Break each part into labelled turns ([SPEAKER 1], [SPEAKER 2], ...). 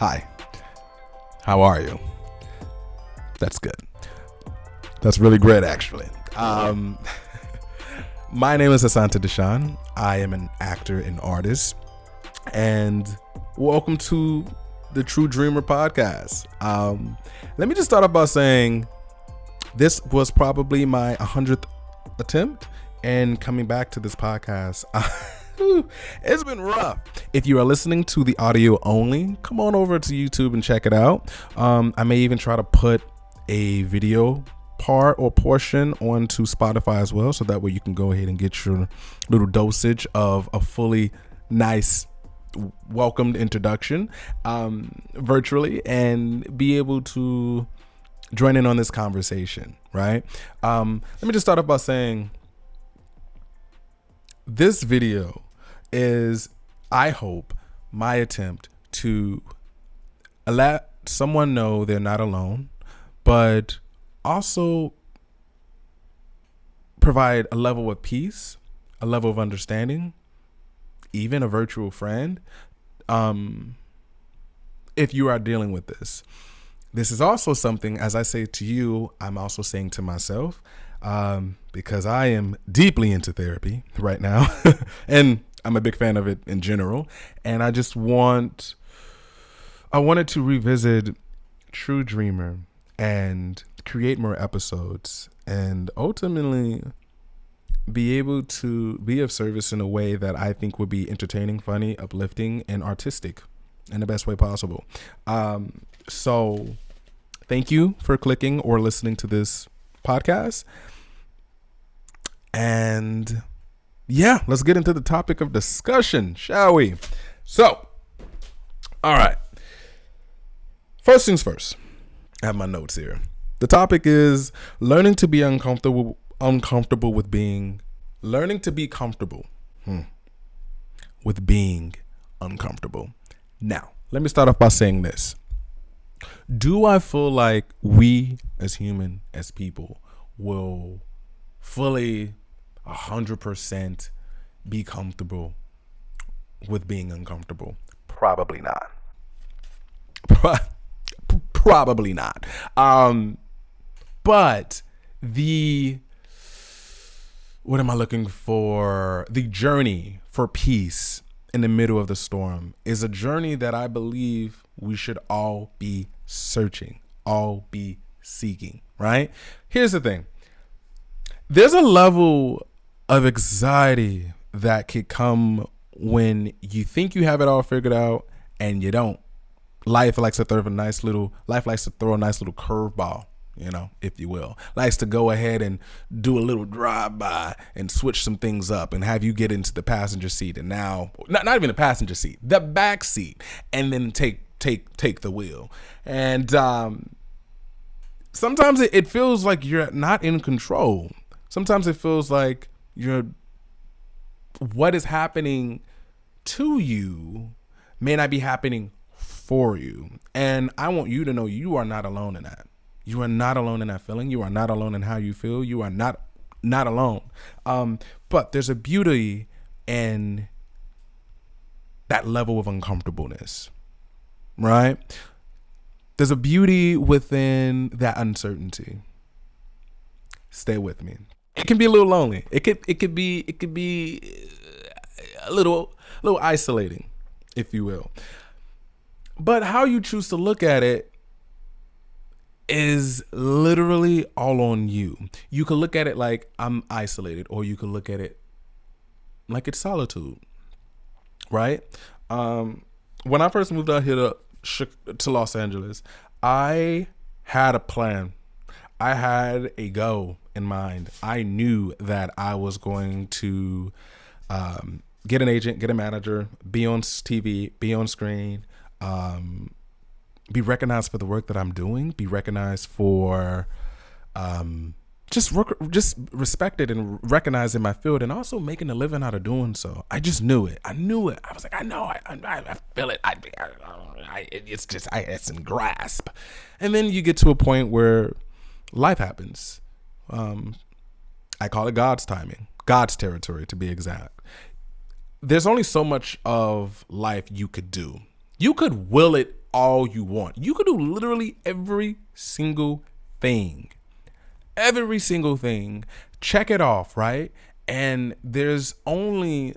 [SPEAKER 1] Hi. How are you? That's good. That's really great, actually. My name is Asante Deshawn. I am an actor and artist. And welcome to the True Dreamer podcast. Let me just start off by saying this was probably my 100th attempt, and coming back to this podcast, it's been rough. If you are listening to the audio only, come on over to YouTube and check it out. I may even try to put a video part or portion onto Spotify as well, so that way you can go ahead and get your little dosage of a fully nice welcomed introduction virtually and be able to join in on this conversation, right? Let me just start off by saying this video is, I hope, my attempt to let someone know they're not alone, but also provide a level of peace, a level of understanding, even a virtual friend, if you are dealing with this. This is also something, as I say to you, I'm also saying to myself, because I am deeply into therapy right now, and I'm a big fan of it in general. And I wanted to revisit True Dreamer and create more episodes and ultimately be able to be of service in a way that I think would be entertaining, funny, uplifting, and artistic in the best way possible. So thank you for clicking or listening to this podcast. And yeah, let's get into the topic of discussion, shall we? So, all right. First things first. I have my notes here. The topic is learning to be uncomfortable with being, learning to be comfortable with being uncomfortable. Now, let me start off by saying this. Do I feel like we as people will fully 100% be comfortable with being uncomfortable? Probably not. Probably not. But what am I looking for? The journey for peace in the middle of the storm is a journey that I believe we should all be searching, all be seeking, right? Here's the thing. There's a level of anxiety that could come when you think you have it all figured out and you don't. Life likes to throw a nice little curveball, if you will. Likes to go ahead and do a little drive-by and switch some things up and have you get into the passenger seat, and now not even the passenger seat, the back seat, and then take the wheel. And sometimes it feels like you're not in control. Sometimes it feels like what is happening to you may not be happening for you. And I want you to know you are not alone in that. You are not alone in that feeling. You are not alone in how you feel. You are not alone. But there's a beauty in that level of uncomfortableness, right? There's a beauty within that uncertainty. Stay with me. It can be a little lonely. It could be a little isolating, if you will. But how you choose to look at it is literally all on you. You can look at it like I'm isolated, or you can look at it like it's solitude, right? When I first moved out here to Los Angeles, I had a plan. I had a goal in mind. I knew that I was going to get an agent, get a manager, be on TV, be on screen, be recognized for the work that I'm doing, be recognized for just respected and recognized in my field, and also making a living out of doing so. I just knew it. I knew it. I was like, I know. I feel it. It's in grasp. And then you get to a point where life happens. I call it God's timing, God's territory, to be exact. There's only so much of life you could do. You could will it all you want. You could do literally every single thing. Every single thing. Check it off, right? And there's only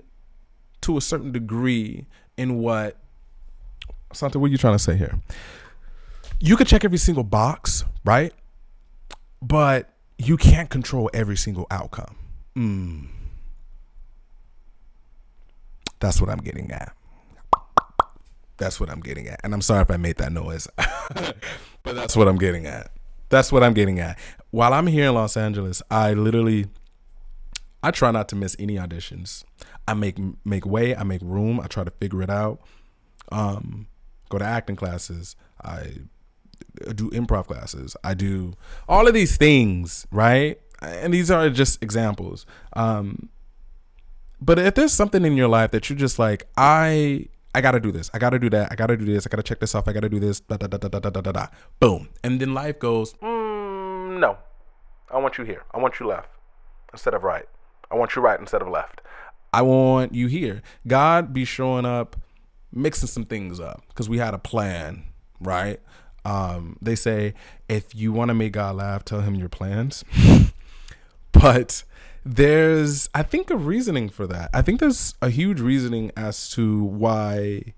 [SPEAKER 1] to a certain degree in what, Santa, what are you trying to say here? You could check every single box, right? But you can't control every single outcome. That's what I'm getting at. That's what I'm getting at. And I'm sorry if I made that noise. But that's what I'm getting at. That's what I'm getting at. While I'm here in Los Angeles, I try not to miss any auditions. I make way, I make room, I try to figure it out. Go to acting classes, I do improv classes, I do all of these things, right? And these are just examples. But if there's something in your life that you're just like, I gotta do this, I gotta do that, I gotta do this, I gotta check this off, I gotta do this, da da da da da da da da, boom, and then life goes, no, I want you here, I want you left instead of right, I want you right instead of left, I want you here. God be showing up, mixing some things up because we had a plan, right? They say if you want to make God laugh, tell him your plans. But there's, I think, a reasoning for that. I think there's a huge reasoning as to why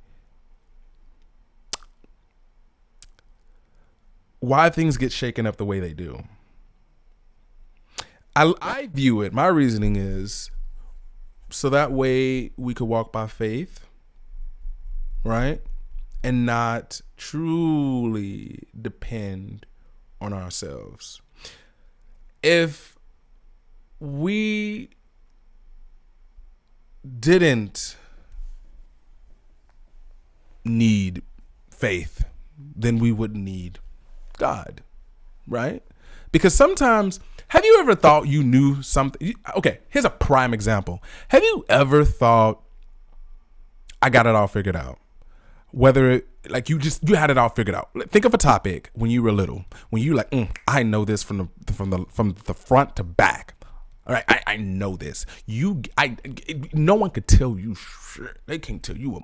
[SPEAKER 1] things get shaken up the way they do. I view it, my reasoning is so that way we could walk by faith, right? And not truly depend on ourselves. If we didn't need faith, then we wouldn't need God, right? Because sometimes, have you ever thought you knew something? Okay, here's a prime example. Have you ever thought, I got it all figured out? Whether like you had it all figured out. Think of a topic when you were little, when you like, I know this from the front to back. All right, I know this. No one could tell you shit. They can't tell you a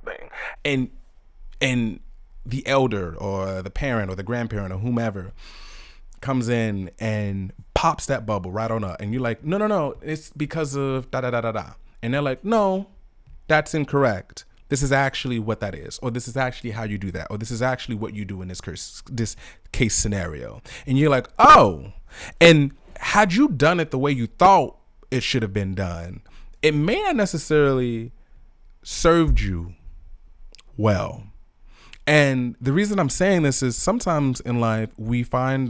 [SPEAKER 1] thing. And the elder or the parent or the grandparent or whomever comes in and pops that bubble right on up, and you're like, no, it's because of da da da da da, and they're like, no, that's incorrect. This is actually what that is, or this is actually how you do that, or this is actually what you do in this case scenario. And you're like, oh, and had you done it the way you thought it should have been done, it may not necessarily served you well. And the reason I'm saying this is sometimes in life we find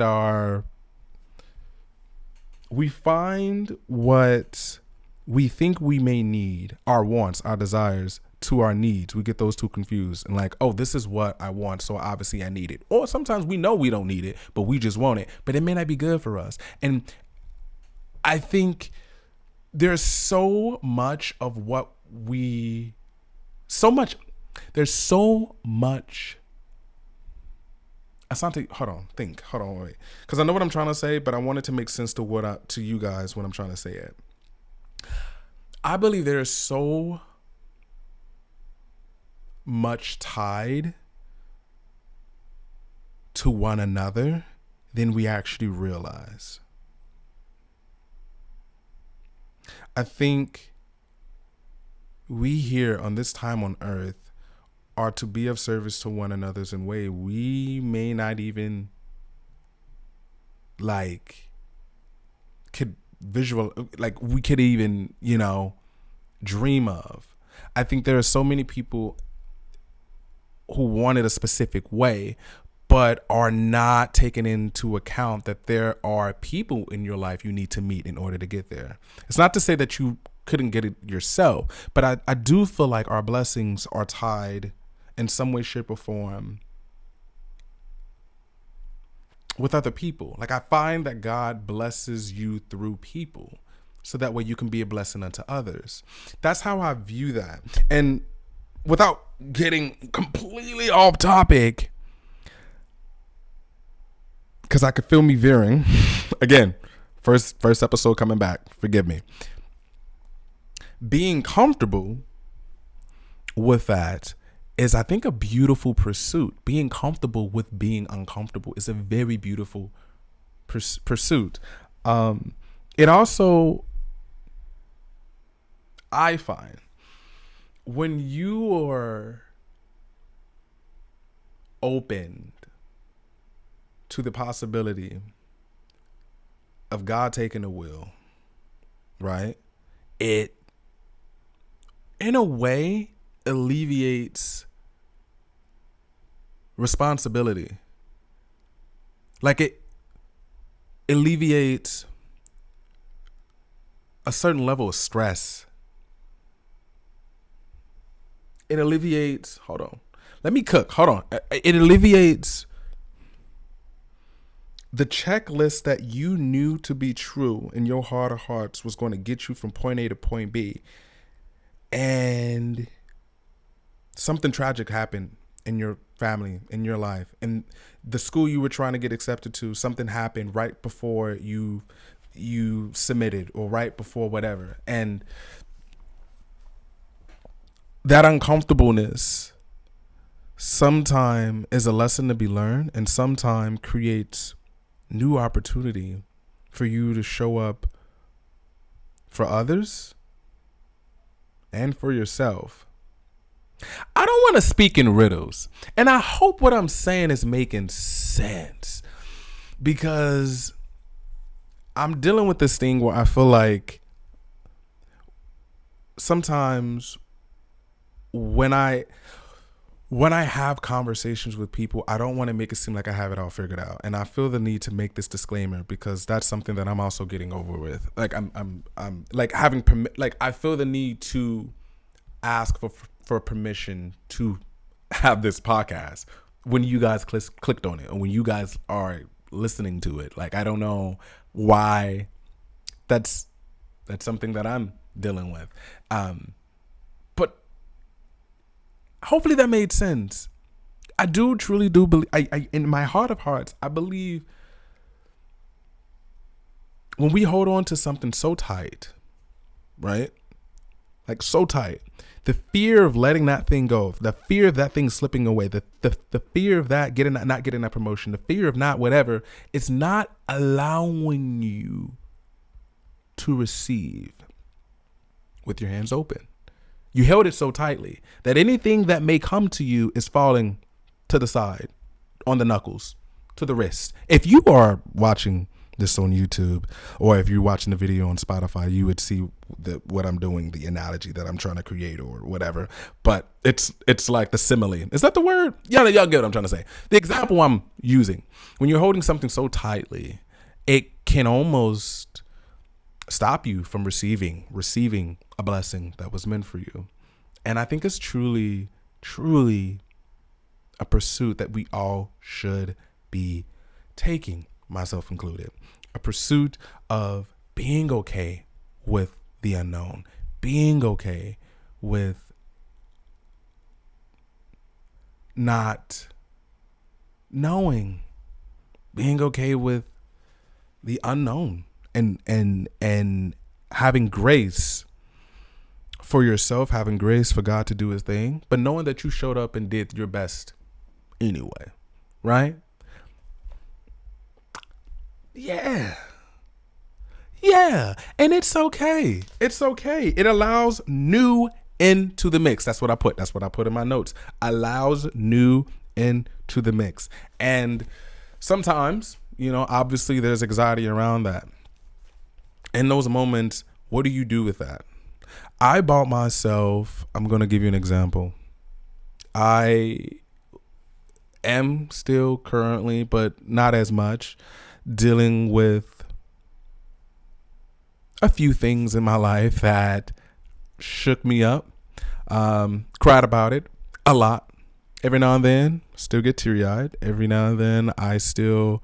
[SPEAKER 1] what we think we may need, our wants, our desires, to our needs. We get those two confused and like, oh, this is what I want, so obviously I need it. Or sometimes we know we don't need it, but we just want it, but it may not be good for us. And I think there's so much of what there's so much. Asante, hold on, wait. Because I know what I'm trying to say, but I want it to make sense to you guys when I'm trying to say it. I believe there is so much tied to one another than we actually realize. I think we here on this time on earth are to be of service to one another's in a way we may not even we could even, dream of. I think there are so many people who want it a specific way, but are not taking into account that there are people in your life you need to meet in order to get there. It's not to say that you couldn't get it yourself, but I do feel like our blessings are tied in some way, shape, or form with other people. Like, I find that God blesses you through people so that way you can be a blessing unto others. That's how I view that. And without getting completely off topic, because I could feel me veering. Again, first episode coming back. Forgive me. Being comfortable with that is, I think, a beautiful pursuit. Being comfortable with being uncomfortable is a very beautiful pursuit. It also, I find, when you are open to the possibility of God taking the wheel, right? It, in a way, alleviates responsibility. Like, it alleviates a certain level of stress. It alleviates, hold on. Let me cook. Hold on. It alleviates the checklist that you knew to be true in your heart of hearts was going to get you from point A to point B. And something tragic happened in your family, in your life. And the school you were trying to get accepted to, something happened right before you submitted, or right before whatever. And that uncomfortableness sometime is a lesson to be learned, and sometime creates new opportunity for you to show up for others and for yourself. I don't want to speak in riddles, and I hope what I'm saying is making sense, because I'm dealing with this thing where I feel like sometimes when I have conversations with people, I don't want to make it seem like I have it all figured out. And I feel the need to make this disclaimer, because that's something that I'm also getting over with. Like, I'm like having like, I feel the need to ask for permission to have this podcast when you guys clicked on it, or when you guys are listening to it. Like, I don't know why that's something that I'm dealing with. But hopefully that made sense. I truly do believe, I in my heart of hearts, I believe when we hold on to something so tight, right? Like, so tight, the fear of letting that thing go, the fear of that thing slipping away, the fear of that not getting that promotion, the fear of not whatever, it's not allowing you to receive with your hands open. You held it so tightly that anything that may come to you is falling to the side, on the knuckles, to the wrist. If you are watching this on YouTube, or if you're watching the video on Spotify, you would see what I'm doing, the analogy that I'm trying to create, or whatever. But it's like the simile. Is that the word? Y'all get what I'm trying to say. The example I'm using, when you're holding something so tightly, it can almost stop you from receiving a blessing that was meant for you. And I think it's truly, truly a pursuit that we all should be taking, myself included. A pursuit of being okay with the unknown, being okay with not knowing, being okay with the unknown, and having grace for yourself, having grace for God to do his thing, but knowing that you showed up and did your best anyway, right? Yeah. And it's okay. It's okay. It allows new into the mix. That's what I put in my notes. Allows new into the mix. And sometimes, obviously there's anxiety around that. In those moments, what do you do with that? I bought myself, I'm going to give you an example. I am still currently, but not as much, dealing with a few things in my life that shook me up. Cried about it a lot. Every now and then, still get teary-eyed. Every now and then, I still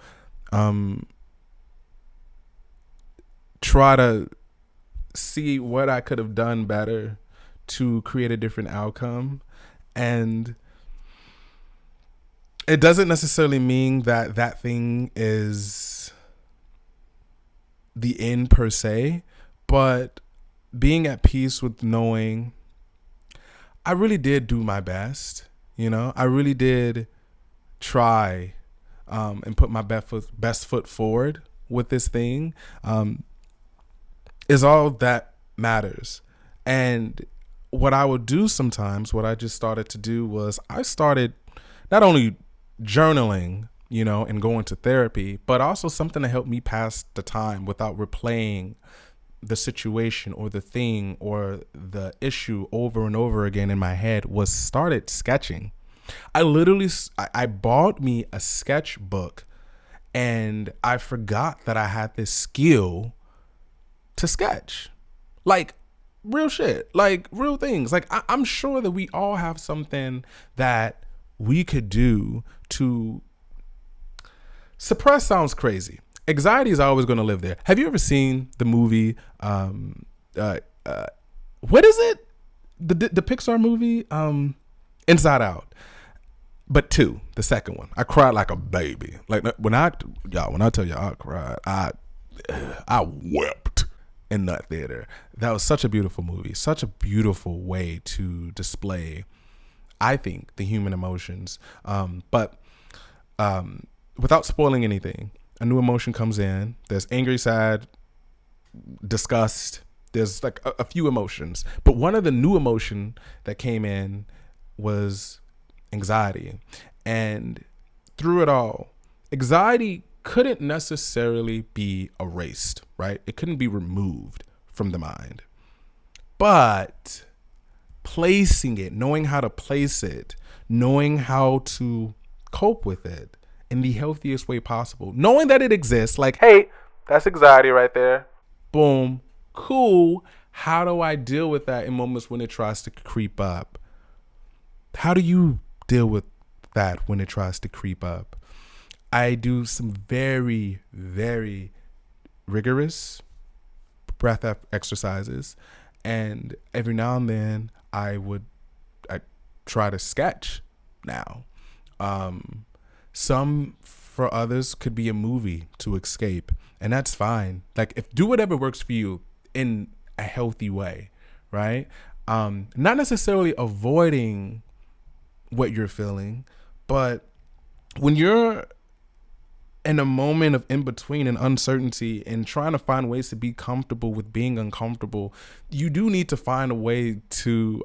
[SPEAKER 1] try to see what I could have done better to create a different outcome. And it doesn't necessarily mean that that thing is the end per se, but being at peace with knowing I really did do my best, I really did try and put my best foot forward with this thing. Is all that matters. And what I would do sometimes, what I just started to do was I started not only journaling, and going to therapy, but also something to help me pass the time without replaying the situation or the thing or the issue over and over again in my head, was started sketching. I bought me a sketchbook, and I forgot that I had this skill to sketch. Like real shit, like real things. Like I'm sure that we all have something that we could do to suppress. Sounds crazy. Anxiety is always going to live there. Have you ever seen the movie what is it, the Pixar movie Inside Out, but 2, the second one? I cried like a baby. Like when I tell you I cried, I wept in that theater. That was such a beautiful movie, such a beautiful way to display, I think, the human emotions. But without spoiling anything, a new emotion comes in. There's angry, sad, disgust. There's like a few emotions. But one of the new emotion that came in was anxiety. And through it all, anxiety couldn't necessarily be erased, right? It couldn't be removed from the mind. But placing it, knowing how to place it, knowing how to cope with it in the healthiest way possible, knowing that it exists, like, hey, that's anxiety right there. Boom. Cool. How do I deal with that in moments when it tries to creep up? How do you deal with that when it tries to creep up? I do some very, very rigorous breath exercises. And every now and then I try to sketch now. Some for others could be a movie to escape, and that's fine. Like, do whatever works for you in a healthy way, right? Not necessarily avoiding what you're feeling, but when you're in a moment of in between and uncertainty and trying to find ways to be comfortable with being uncomfortable, you do need to find a way to,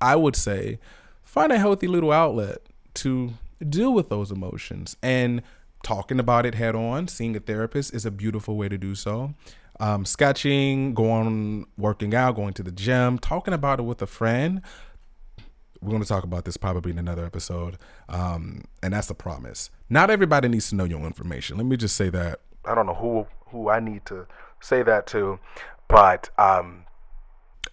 [SPEAKER 1] I would say, find a healthy little outlet to deal with those emotions. And talking about it head on, seeing a therapist is a beautiful way to do so. Sketching, working out, going to the gym, talking about it with a friend. We're going to talk about this probably in another episode. And that's a promise. Not everybody needs to know your information. Let me just say that. I don't know who I need to say that to, but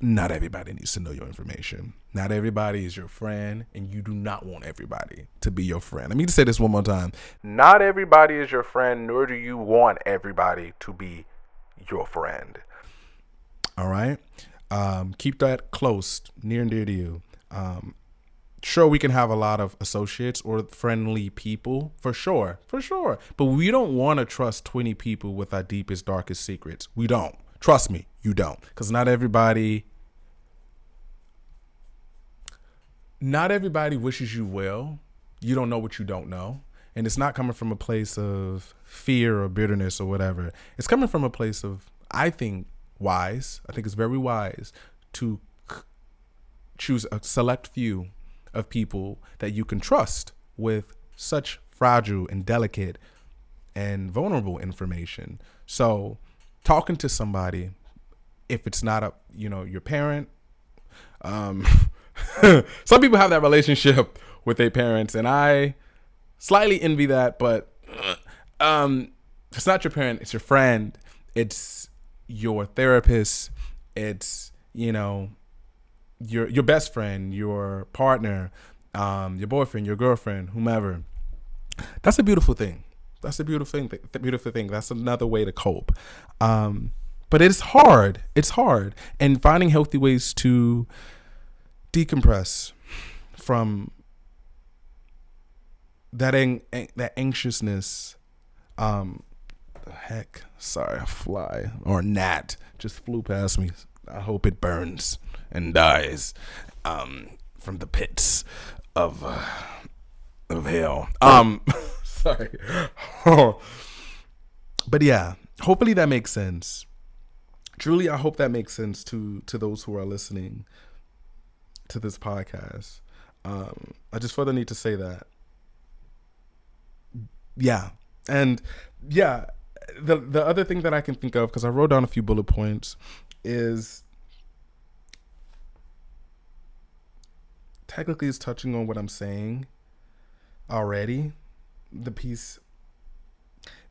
[SPEAKER 1] not everybody needs to know your information. Not everybody is your friend, and you do not want everybody to be your friend. Let me just say this one more time. Not everybody is your friend, nor do you want everybody to be your friend. All right? Keep that close, near and dear to you. Sure, we can have a lot of associates or friendly people, for sure. But we don't want to trust 20 people with our deepest, darkest secrets. We don't. Trust me, you don't. Because not everybody wishes you well. You don't know what you don't know. And it's not coming from a place of fear or bitterness or whatever. It's coming from a place of, I think it's very wise to choose a select few of people that you can trust with such fragile and delicate and vulnerable information. So talking to somebody, if it's not your parent, some people have that relationship with their parents, and I slightly envy that, but if it's not your parent, it's your friend, it's your therapist, it's your best friend, your partner, your boyfriend, your girlfriend, whomever. That's a beautiful thing. That's another way to cope. But it's hard. And finding healthy ways to decompress from that anxiousness. Sorry, a fly or gnat just flew past me. I hope it burns and dies from the pits of hell. Sorry. But yeah, hopefully that makes sense. Truly, I hope that makes sense to those who are listening to this podcast. I just further need to say that. Yeah. And yeah, the other thing that I can think of, because I wrote down a few bullet points, is technically it's touching on what I'm saying already. The peace,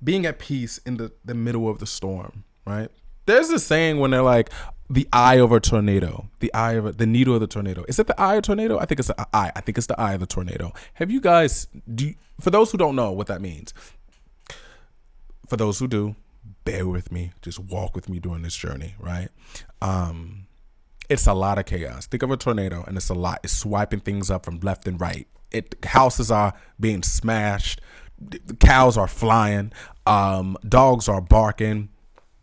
[SPEAKER 1] being at peace in the middle of the storm, right? There's this saying when they're like, the eye of a tornado, the needle of the tornado. Is it the eye of a tornado? I think it's the eye. I think it's the eye of the tornado. Have you guys, for those who don't know what that means, for those who do, bear with me, just walk with me during this journey, right? It's a lot of chaos. Think of a tornado and it's a lot. It's swiping things up from left and right. Houses are being smashed. Cows are flying. Dogs are barking.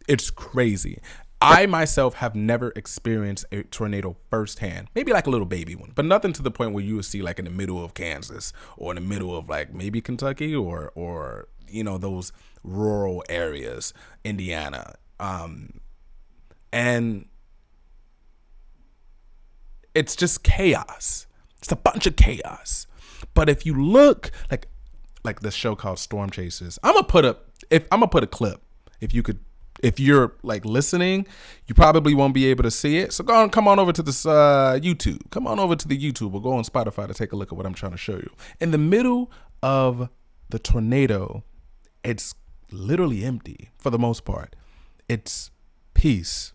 [SPEAKER 1] It's crazy. I myself have never experienced a tornado firsthand. Maybe like a little baby one, but nothing to the point where you would see like in the middle of Kansas or in the middle of like maybe Kentucky or you know, those rural areas, Indiana. And it's just chaos. It's a bunch of chaos. But if you look like the show called Storm Chasers, I'm gonna put a clip. If you're like listening, you probably won't be able to see it. So come on over to this YouTube. Come on over to the YouTube or go on Spotify to take a look at what I'm trying to show you. In the middle of the tornado, it's literally empty for the most part. It's peace.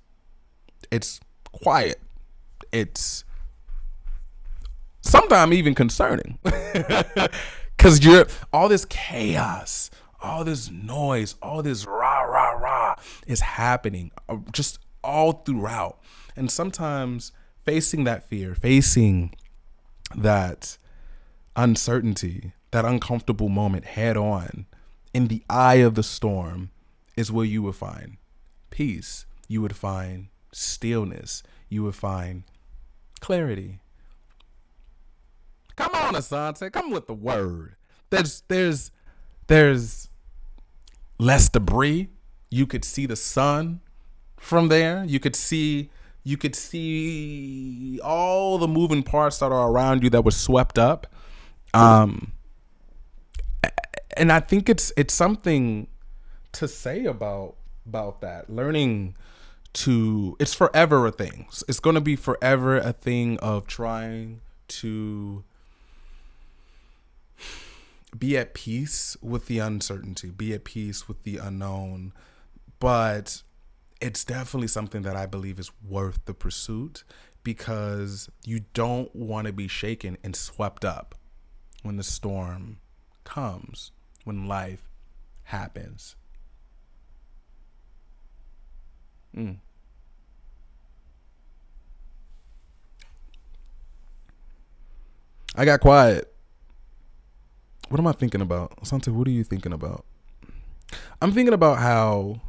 [SPEAKER 1] It's quiet. It's sometimes even concerning. Because you're all this chaos, all this noise, all this rah, rah, rah is happening just all throughout. And sometimes facing that fear, facing that uncertainty, that uncomfortable moment head on in the eye of the storm is where you would find peace. You would find stillness. You would find clarity. Come on, Asante. Come with the word. There's less debris. You could see the sun from there. You could see all the moving parts that are around you that were swept up. And I think it's something to say about that. Learning to, it's forever a thing. It's going to be forever a thing of trying to be at peace with the uncertainty, be at peace with the unknown. But it's definitely something that I believe is worth the pursuit, because you don't want to be shaken and swept up when the storm comes, when life happens. I got quiet. What am I thinking about? Asante, what are you thinking about? I'm thinking about how,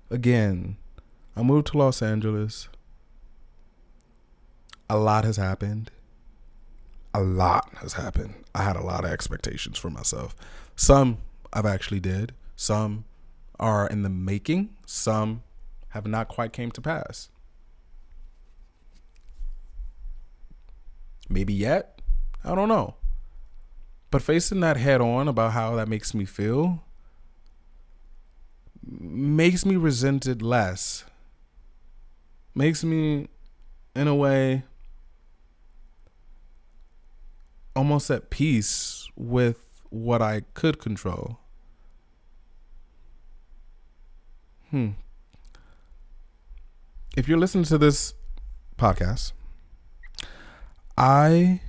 [SPEAKER 1] again, I moved to Los Angeles. A lot has happened. I had a lot of expectations for myself. Some I've actually did. Some are in the making. Some have not quite came to pass. Maybe yet. I don't know. But facing that head on about how that makes me feel makes me resent it less. Makes me, in a way, almost at peace with what I could control. If you're listening to this podcast, I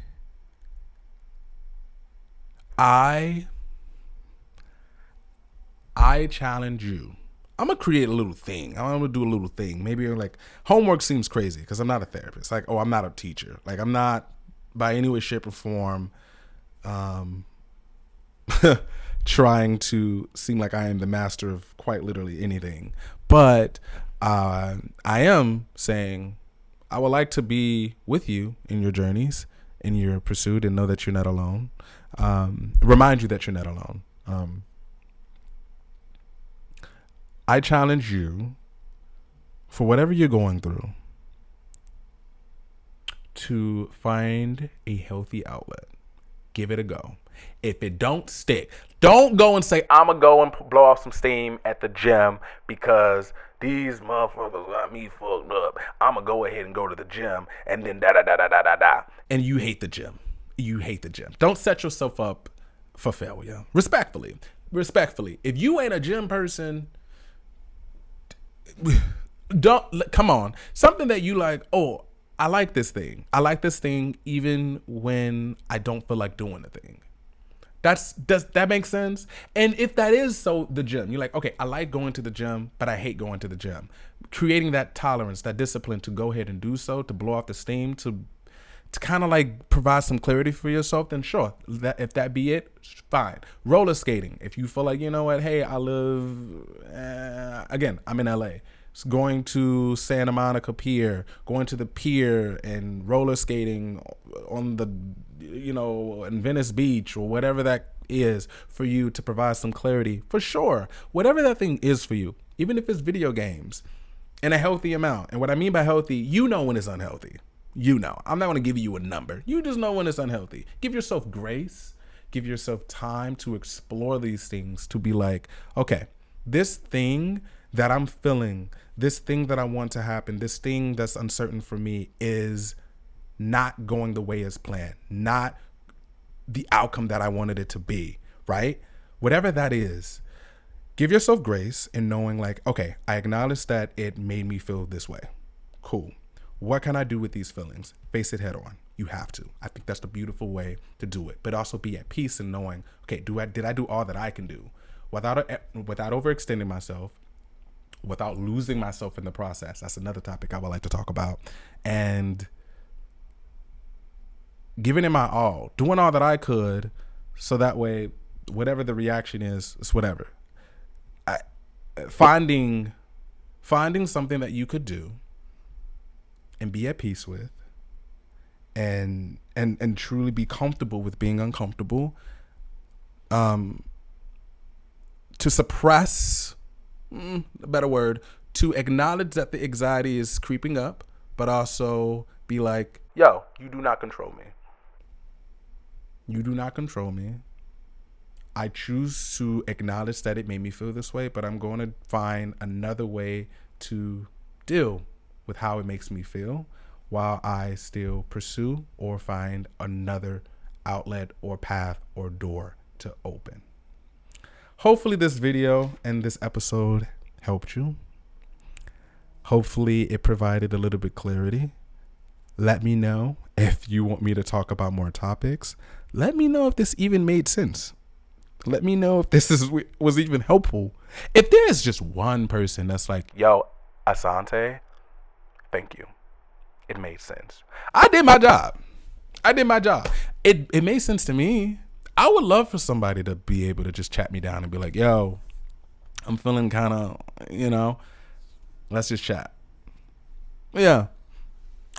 [SPEAKER 1] challenge you. I'm gonna create a little thing. I'm gonna do a little thing. Maybe you're like, homework seems crazy because I'm not a therapist. Like, I'm not a teacher. Like, I'm not by any way, shape, or form trying to seem like I am the master of quite literally anything. But I am saying I would like to be with you in your journeys in your pursuit and know that you're not alone. Remind you that you're not alone. I challenge you, for whatever you're going through, to find a healthy outlet. Give it a go. If it don't stick, don't go and say, I'm going to go and blow off some steam at the gym because these motherfuckers got me fucked up. I'm going to go ahead and go to the gym and then da-da-da-da-da-da-da. And you hate the gym. You hate the gym. Don't set yourself up for failure. Respectfully. If you ain't a gym person, come on. Something that you like, oh, I like this thing. I like this thing even when I don't feel like doing the thing. Does that make sense? And if that is so, the gym, you're like, okay, I like going to the gym, but I hate going to the gym. Creating that tolerance, that discipline to go ahead and do so, to blow off the steam, to kind of like provide some clarity for yourself, then sure, if that be it, fine. Roller skating, if you feel like, you know what, hey, I live, again, I'm in LA. So going to Santa Monica Pier, going to the pier and roller skating on the, in Venice Beach or whatever that is for you to provide some clarity, for sure. Whatever that thing is for you, even if it's video games, in a healthy amount. And what I mean by healthy, you know when it's unhealthy. I'm not going to give you a number. You just know when it's unhealthy. Give yourself grace. Give yourself time to explore these things, to be like, okay, this thing that I'm feeling, this thing that I want to happen, this thing that's uncertain for me is not going the way as planned, not the outcome that I wanted it to be, right? Whatever that is, give yourself grace in knowing like, okay, I acknowledge that it made me feel this way. Cool. What can I do with these feelings? Face it head on. You have to. I think that's the beautiful way to do it. But also be at peace in knowing, okay, did I do all that I can do without overextending myself, without losing myself in the process? That's another topic I would like to talk about. And giving it my all, doing all that I could, so that way, whatever the reaction is, it's whatever. Finding something that you could do and be at peace with, and truly be comfortable with being uncomfortable, to suppress, a better word, to acknowledge that the anxiety is creeping up, but also be like, yo, you do not control me. You do not control me. I choose to acknowledge that it made me feel this way, but I'm going to find another way to deal with how it makes me feel while I still pursue or find another outlet or path or door to open. Hopefully this video and this episode helped you. Hopefully it provided a little bit clarity. Let me know if you want me to talk about more topics. Let me know if this even made sense. Let me know if this was even helpful. If there is just one person that's like, yo, Asante, thank you. It made sense. I did my job. It made sense to me. I would love for somebody to be able to just chat me down and be like, yo, I'm feeling kind of, let's just chat. Yeah.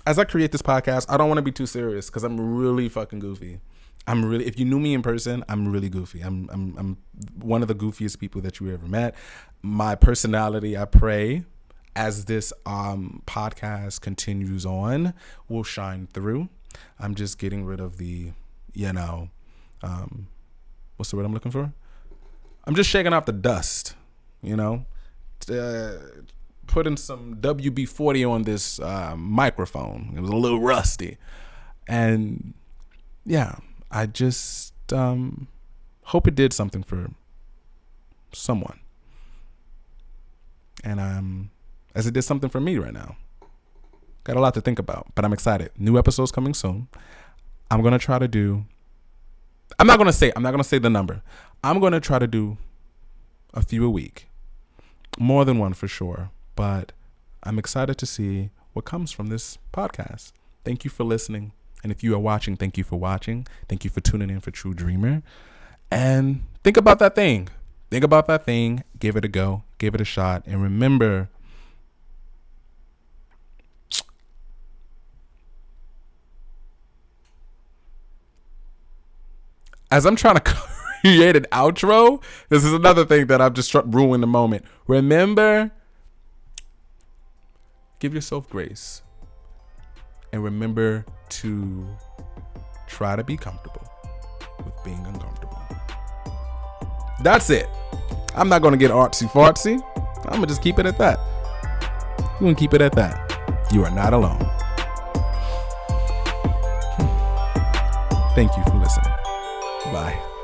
[SPEAKER 1] As I create this podcast, I don't want to be too serious because I'm really fucking goofy. If you knew me in person, I'm really goofy. I'm one of the goofiest people that you ever met. My personality, I pray, as this podcast continues on, will shine through. I'm just getting rid of the, what's the word I'm looking for? I'm just shaking off the dust, putting some WB-40 on this microphone. It was a little rusty. And yeah, I just hope it did something for someone. And as it did something for me right now. Got a lot to think about, but I'm excited. New episodes coming soon. I'm not going to say the number. I'm going to try to do a few a week. More than one for sure. But I'm excited to see what comes from this podcast. Thank you for listening. And if you are watching, thank you for watching. Thank you for tuning in for True Dreamer. And think about that thing. Give it a go. Give it a shot. And remember, as I'm trying to create an outro, this is another thing that I've just ruined the moment. Remember, give yourself grace. And remember to try to be comfortable with being uncomfortable. That's it. I'm not going to get artsy fartsy. I'm going to just keep it at that. I'm going to keep it at that. You are not alone. Thank you for listening. Bye.